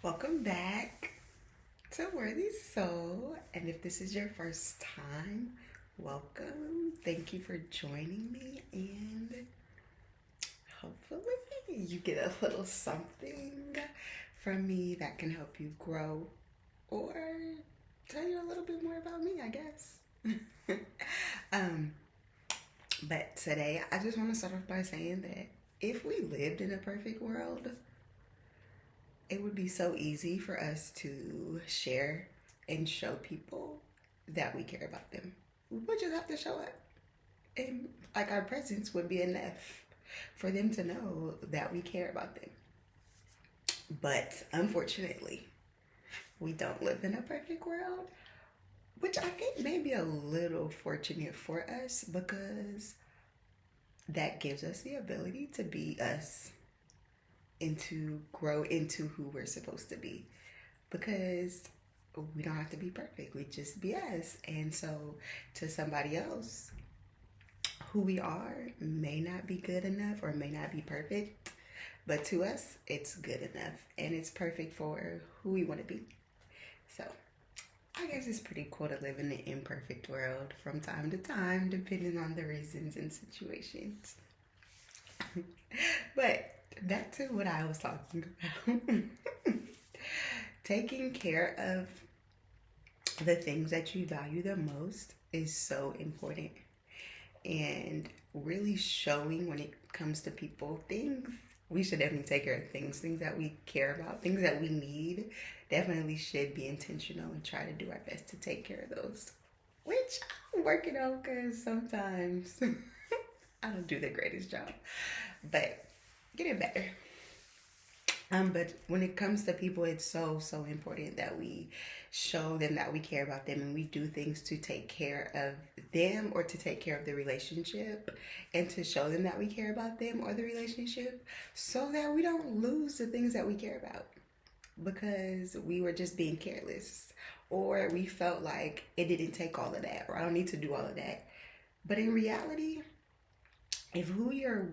Welcome back to Worthy Soul. And if this is your first time, welcome. Thank you for joining me. And hopefully, you get a little something from me that can help you grow or tell you a little bit more about me, I guess. um, but today, I just want to start off by saying that if we lived in a perfect world, it would be so easy for us to share and show people that we care about them. We would just have to show up. And like our presence would be enough for them to know that we care about them. But unfortunately, we don't live in a perfect world, which I think may be a little fortunate for us because that gives us the ability to be us and to grow into who we're supposed to be. Because we don't have to be perfect. We just be us. And so to somebody else, who we are may not be good enough or may not be perfect, but to us, it's good enough and it's perfect for who we want to be. So I guess it's pretty cool to live in an imperfect world from time to time, depending on the reasons and situations. But back to what I was talking about. Taking care of the things that you value the most is so important. And really showing when it comes to people things, we should definitely take care of things that we care about, things that we need. Definitely should be intentional and try to do our best to take care of those. Which I'm working on because sometimes I don't do the greatest job, but getting better. But when it comes to people, it's so important that we show them that we care about them and we do things to take care of them or to take care of the relationship and to show them that we care about them or the relationship so that we don't lose the things that we care about because we were just being careless or we felt like it didn't take all of that or I don't need to do all of that. But in reality, if who you're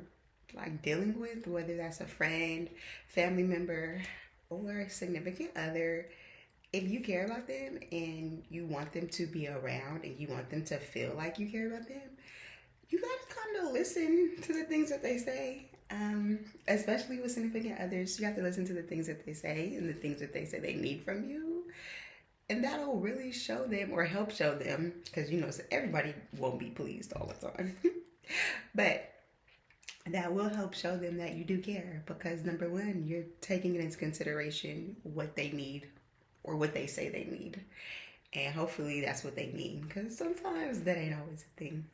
like dealing with, whether that's a friend, family member, or a significant other, if you care about them and you want them to be around and you want them to feel like you care about them, you gotta kind of listen to the things that they say. Especially with significant others, you have to listen to the things that they say and the things that they say they need from you. And that'll really show them or help show them, because you know, everybody won't be pleased all the time. But that will help show them that you do care because number one, you're taking into consideration what they need or what they say they need. And hopefully that's what they mean because sometimes that ain't always a thing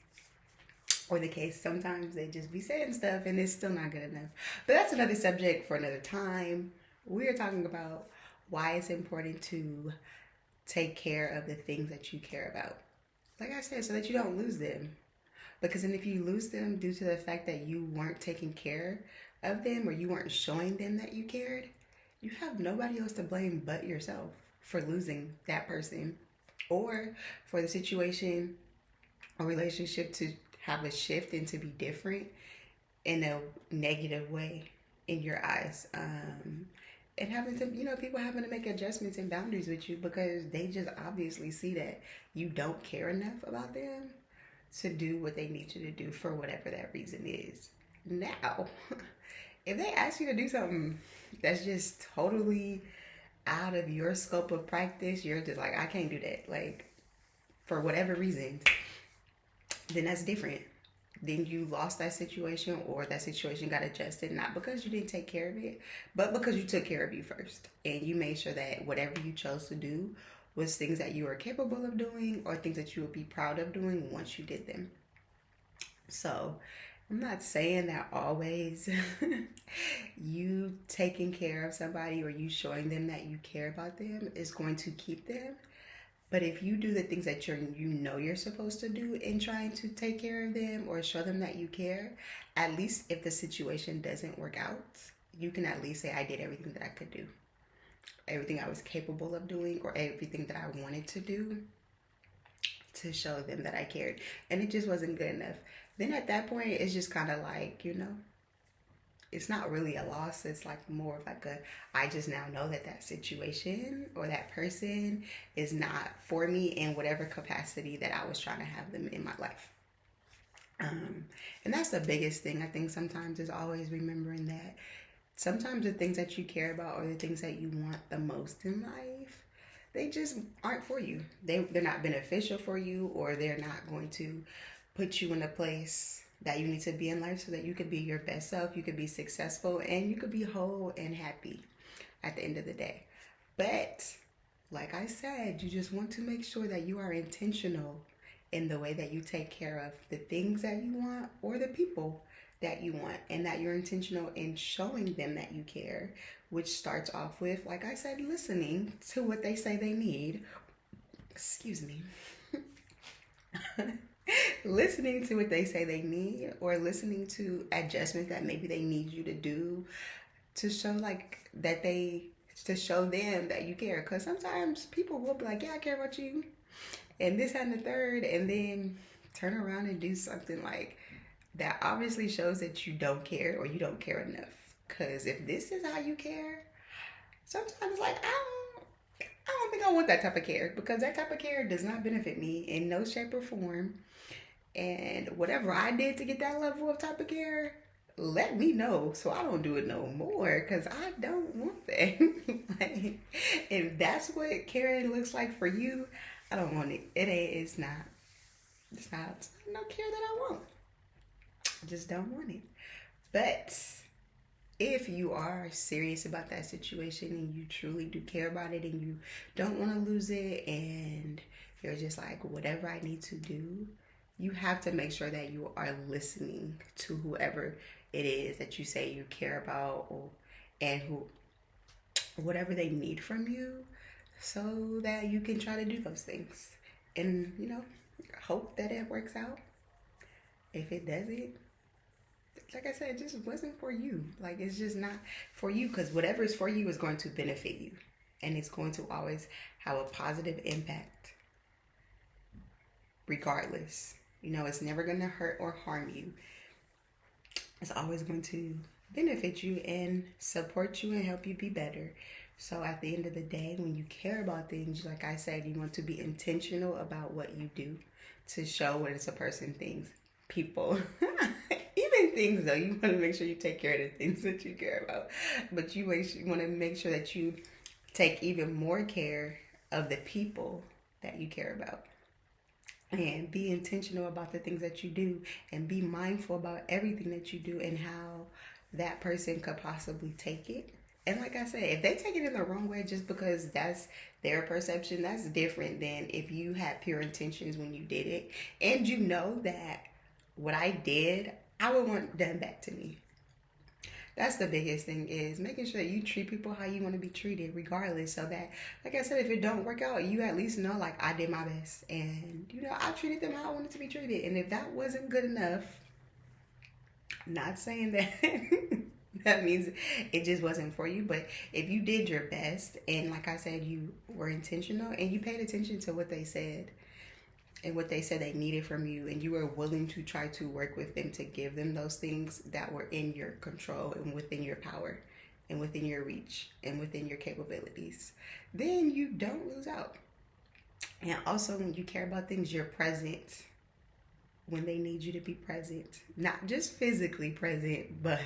or the case. Sometimes they just be saying stuff and it's still not good enough. But that's another subject for another time. We're talking about why it's important to take care of the things that you care about. Like I said, so that you don't lose them. Because then if you lose them due to the fact that you weren't taking care of them or you weren't showing them that you cared, you have nobody else to blame but yourself for losing that person or for the situation or relationship to have a shift and to be different in a negative way in your eyes. And having to, people having to make adjustments and boundaries with you because they just obviously see that you don't care enough about them to do what they need you to do for whatever that reason is. Now, if they ask you to do something that's just totally out of your scope of practice, you're just like, I can't do that. Like, for whatever reason, then that's different. Then you lost that situation or that situation got adjusted, not because you didn't take care of it, but because you took care of you first. And you made sure that whatever you chose to do was things that you were capable of doing or things that you would be proud of doing once you did them. So I'm not saying that always you taking care of somebody or you showing them that you care about them is going to keep them. But if you do the things that you're supposed to do in trying to take care of them or show them that you care, at least if the situation doesn't work out, you can at least say I did everything that I could do. Everything I was capable of doing or everything that I wanted to do to show them that I cared. And it just wasn't good enough. Then at that point, it's just kind of like, it's not really a loss. It's like more of like a, I just now know that that situation or that person is not for me in whatever capacity that I was trying to have them in my life. And that's the biggest thing I think sometimes is always remembering that sometimes the things that you care about or the things that you want the most in life, they just aren't for you. They're not beneficial for you, or they're not going to put you in a place that you need to be in life so that you could be your best self, you could be successful, and you could be whole and happy at the end of the day. But like I said, you just want to make sure that you are intentional in the way that you take care of the things that you want or the people that you want, and that you're intentional in showing them that you care, which starts off with, like I said, listening to what they say they need. Excuse me. Listening to what they say they need, or listening to adjustments that maybe they need you to do to show like that they to show them that you care. Because sometimes people will be like, yeah, I care about you, and this and the third, and then turn around and do something like that obviously shows that you don't care or you don't care enough. Because if this is how you care, sometimes like I don't think I want that type of care, because that type of care does not benefit me in no shape or form. And whatever I did to get that level of type of care, let me know so I don't do it no more, because I don't want that. Like, if that's what caring looks like for you, I don't want it. It's not. It's no care that I want. I just don't want it. But if you are serious about that situation and you truly do care about it and you don't want to lose it, and you're just like, whatever I need to do, you have to make sure that you are listening to whoever it is that you say you care about, and who whatever they need from you, so that you can try to do those things, and hope that it works out. If it doesn't, like I said, it just wasn't for you. Like, it's just not for you, because whatever is for you is going to benefit you, and it's going to always have a positive impact regardless. It's never going to hurt or harm you. It's always going to benefit you and support you and help you be better. So at the end of the day, when you care about things, like I said, you want to be intentional about what you do to show what it's a person thinks, people, even things though. You want to make sure you take care of the things that you care about, but you want to make sure that you take even more care of the people that you care about. And be intentional about the things that you do, and be mindful about everything that you do and how that person could possibly take it. And like I said, if they take it in the wrong way just because that's their perception, that's different than if you had pure intentions when you did it. And you know that what I did, I would want done back to me. That's the biggest thing, is making sure that you treat people how you want to be treated regardless, so that, like I said, if it don't work out, you at least know, like, I did my best, and I treated them how I wanted to be treated. And if that wasn't good enough, not saying that that means it just wasn't for you, but if you did your best, and like I said, you were intentional and you paid attention to what they said and what they said they needed from you, and you were willing to try to work with them to give them those things that were in your control and within your power and within your reach and within your capabilities, then you don't lose out. And also, when you care about things, you're present when they need you to be present. Not just physically present, but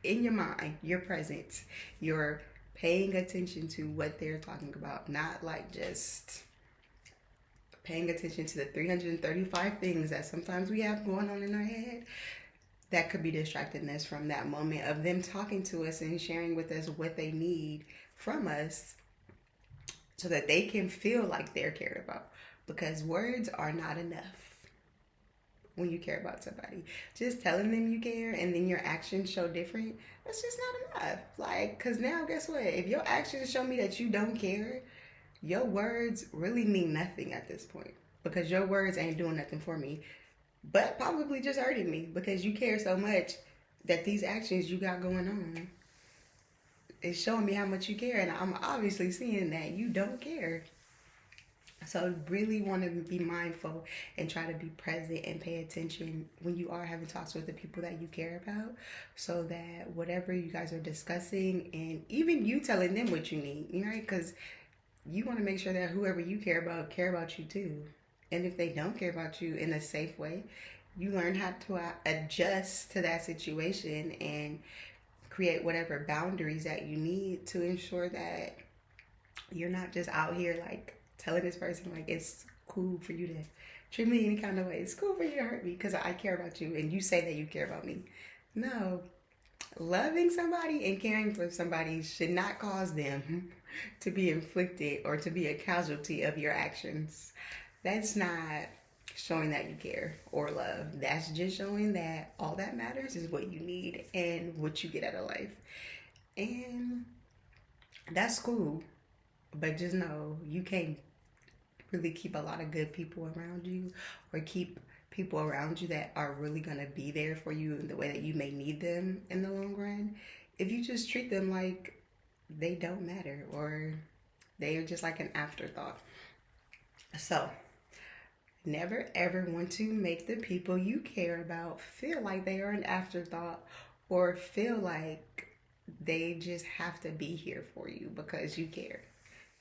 in your mind, you're present. You're paying attention to what they're talking about, not like just paying attention to the 335 things that sometimes we have going on in our head that could be distracting us from that moment of them talking to us and sharing with us what they need from us, so that they can feel like they're cared about. Because words are not enough when you care about somebody. Just telling them you care and then your actions show different, that's just not enough. Like, because now guess what? If your actions show me that you don't care, your words really mean nothing at this point, because your words ain't doing nothing for me, but probably just hurting me, because you care so much that these actions you got going on is showing me how much you care, and I'm obviously seeing that you don't care. So really want to be mindful and try to be present and pay attention when you are having talks with the people that you care about, so that whatever you guys are discussing, and even you telling them what you need, right? Because you want to make sure that whoever you care about you too. And if they don't care about you in a safe way, you learn how to adjust to that situation and create whatever boundaries that you need to ensure that you're not just out here like telling this person like it's cool for you to treat me any kind of way. It's cool for you to hurt me because I care about you and you say that you care about me. No, loving somebody and caring for somebody should not cause them to be inflicted or to be a casualty of your actions. That's not showing that you care or love. That's just showing that all that matters is what you need and what you get out of life. And that's cool. But just know you can't really keep a lot of good people around you, or keep people around you that are really going to be there for you in the way that you may need them in the long run, if you just treat them like they don't matter or they are just like an afterthought. So never ever want to make the people you care about feel like they are an afterthought, or feel like they just have to be here for you because you care.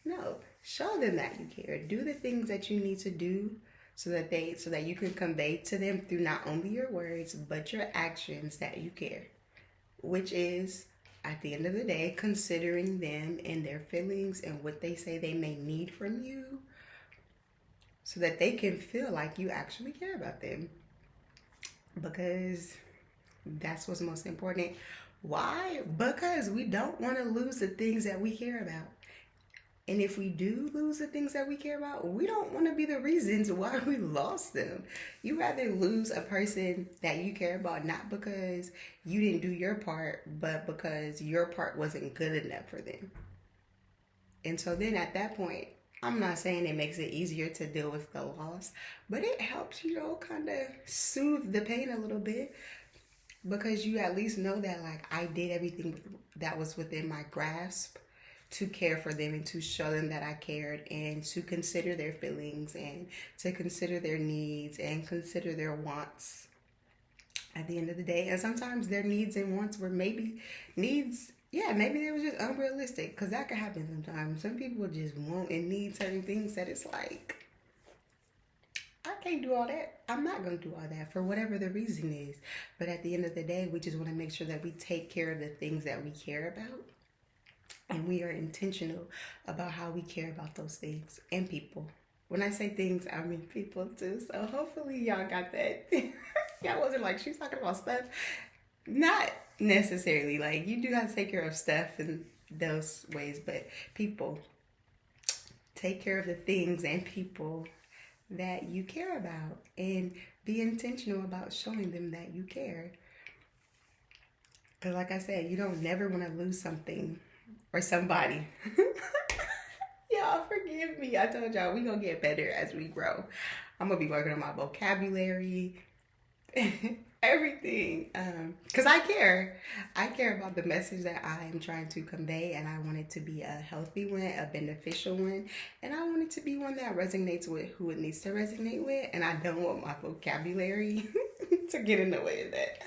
No, show them that you care. Do the things that you need to do so that you can convey to them through not only your words but your actions that you care. Which is, at the end of the day, considering them and their feelings and what they say they may need from you, so that they can feel like you actually care about them. Because that's what's most important. Why? Because we don't want to lose the things that we care about. And if we do lose the things that we care about, we don't want to be the reasons why we lost them. You rather lose a person that you care about, not because you didn't do your part, but because your part wasn't good enough for them. And so then at that point, I'm not saying it makes it easier to deal with the loss, but it helps, kind of soothe the pain a little bit, because you at least know that like I did everything that was within my grasp to care for them and to show them that I cared, and to consider their feelings and to consider their needs and consider their wants at the end of the day. And sometimes their needs and wants were maybe needs, yeah, maybe they were just unrealistic, because that could happen sometimes. Some people just want and need certain things that it's like, I can't do all that. I'm not going to do all that for whatever the reason is. But at the end of the day, we just want to make sure that we take care of the things that we care about. And we are intentional about how we care about those things and people. When I say things, I mean people too. So hopefully y'all got that. Y'all wasn't like, she's talking about stuff. Not necessarily. Like, you do have to take care of stuff in those ways. But people, take care of the things and people that you care about. And be intentional about showing them that you care. Because like I said, you don't never want to lose something or somebody. Y'all forgive me. I told y'all we gonna get better as we grow. I'm gonna be working on my vocabulary, everything. Cause I care. I care about the message that I am trying to convey, and I want it to be a healthy one, a beneficial one, and I want it to be one that resonates with who it needs to resonate with. And I don't want my vocabulary to get in the way of that.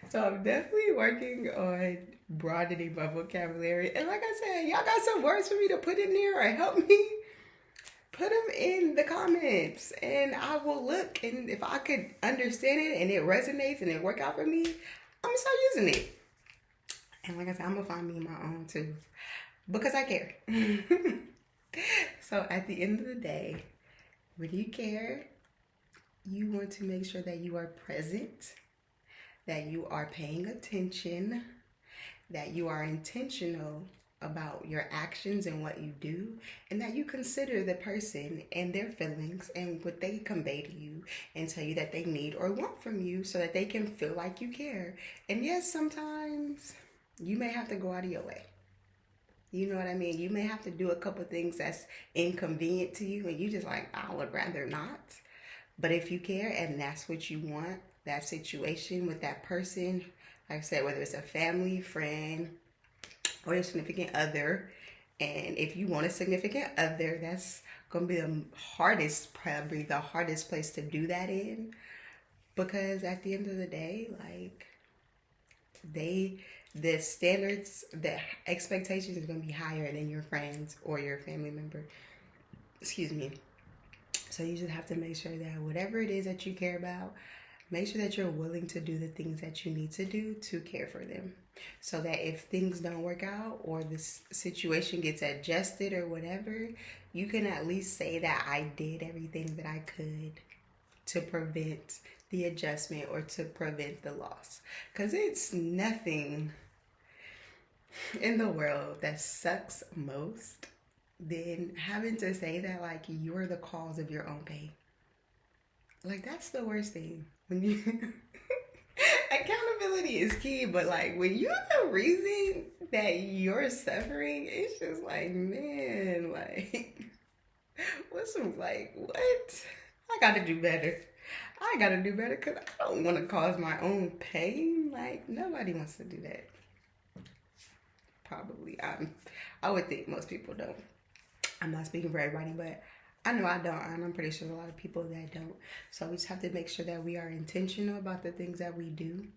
So I'm definitely working on broadening my vocabulary. And like I said, y'all got some words for me to put in there or help me, put them in the comments, and I will look. And if I could understand it and it resonates and it work out for me, I'm gonna start using it. And like I said, I'm gonna find me my own too, because I care. So at the end of the day, when you care, you want to make sure that you are present, that you are paying attention, that you are intentional about your actions and what you do, and that you consider the person and their feelings and what they convey to you and tell you that they need or want from you, so that they can feel like you care. And yes, sometimes you may have to go out of your way. You know what I mean? You may have to do a couple things that's inconvenient to you and you just like, I would rather not. But if you care and that's what you want, that situation with that person, like I said, whether it's a family, friend, or a significant other, And if you want a significant other, that's gonna be the hardest, probably the hardest place to do that in. Because at the end of the day, like they the standards, the expectations is gonna be higher than your friends or your family member. Excuse me. So you just have to make sure that whatever it is that you care about, make sure that you're willing to do the things that you need to do to care for them. So that if things don't work out or this situation gets adjusted or whatever, you can at least say that I did everything that I could to prevent the adjustment or to prevent the loss. Because it's nothing in the world that sucks most than having to say that like you're the cause of your own pain. Like that's the worst thing. When you accountability is key, but like when you're the reason that you're suffering, it's just like, man, like what's some like what? I gotta do better. I gotta do better because I don't want to cause my own pain. Like nobody wants to do that. Probably, I would think most people don't. I'm not speaking for everybody, but I know I don't, and I'm pretty sure a lot of people that don't. So we just have to make sure that we are intentional about the things that we do.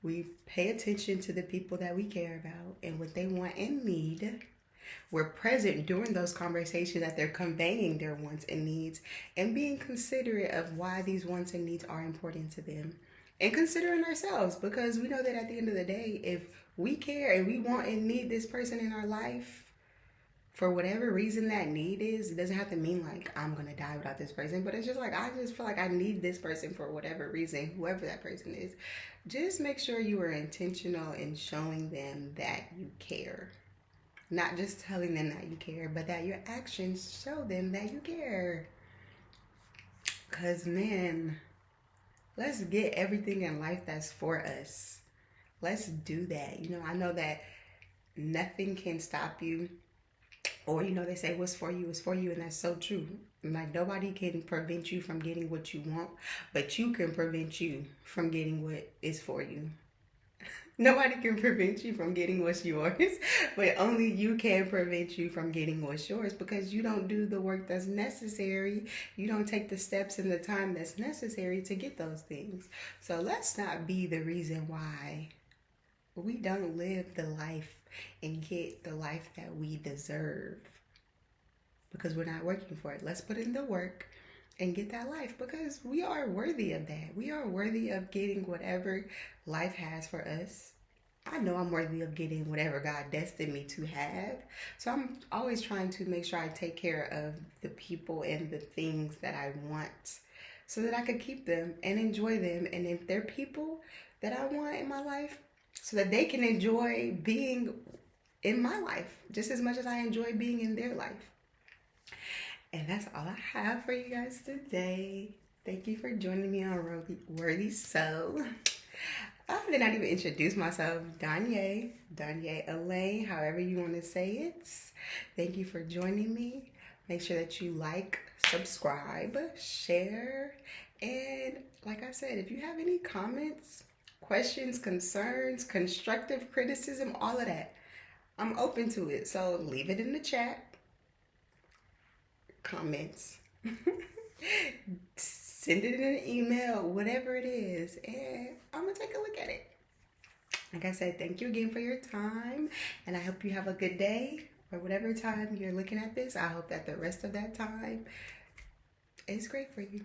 We pay attention to the people that we care about and what they want and need. We're present during those conversations that they're conveying their wants and needs and being considerate of why these wants and needs are important to them. And considering ourselves, because we know that at the end of the day, if we care and we want and need this person in our life, for whatever reason that need is, it doesn't have to mean like I'm gonna die without this person, but it's just like I just feel like I need this person for whatever reason, whoever that person is. Just make sure you are intentional in showing them that you care. Not just telling them that you care, but that your actions show them that you care. Cause man, let's get everything in life that's for us. Let's do that. You know, I know that nothing can stop you. Or, you know, they say what's for you is for you, and that's so true. Like, nobody can prevent you from getting what you want, but you can prevent you from getting what is for you. Nobody can prevent you from getting what's yours, but only you can prevent you from getting what's yours because you don't do the work that's necessary. You don't take the steps and the time that's necessary to get those things. So let's not be the reason why we don't live the life and get the life that we deserve because we're not working for it. Let's put in the work and get that life because we are worthy of that. We are worthy of getting whatever life has for us. I know I'm worthy of getting whatever God destined me to have. So I'm always trying to make sure I take care of the people and the things that I want so that I could keep them and enjoy them. And if they're people that I want in my life, so that they can enjoy being in my life just as much as I enjoy being in their life. And that's all I have for you guys today. Thank you for joining me on Worthy Soul. I did not even introduce myself. Danye Elaine, however you want to say it. Thank you for joining me. Make sure that you like, subscribe, share, and like I said, if you have any comments, questions, concerns, constructive criticism, all of that, I'm open to it. So leave it in the chat. Comments. Send it in an email, whatever it is, and I'm gonna take a look at it. Like I said, thank you again for your time, and I hope you have a good day or whatever time you're looking at this. I hope that the rest of that time is great for you.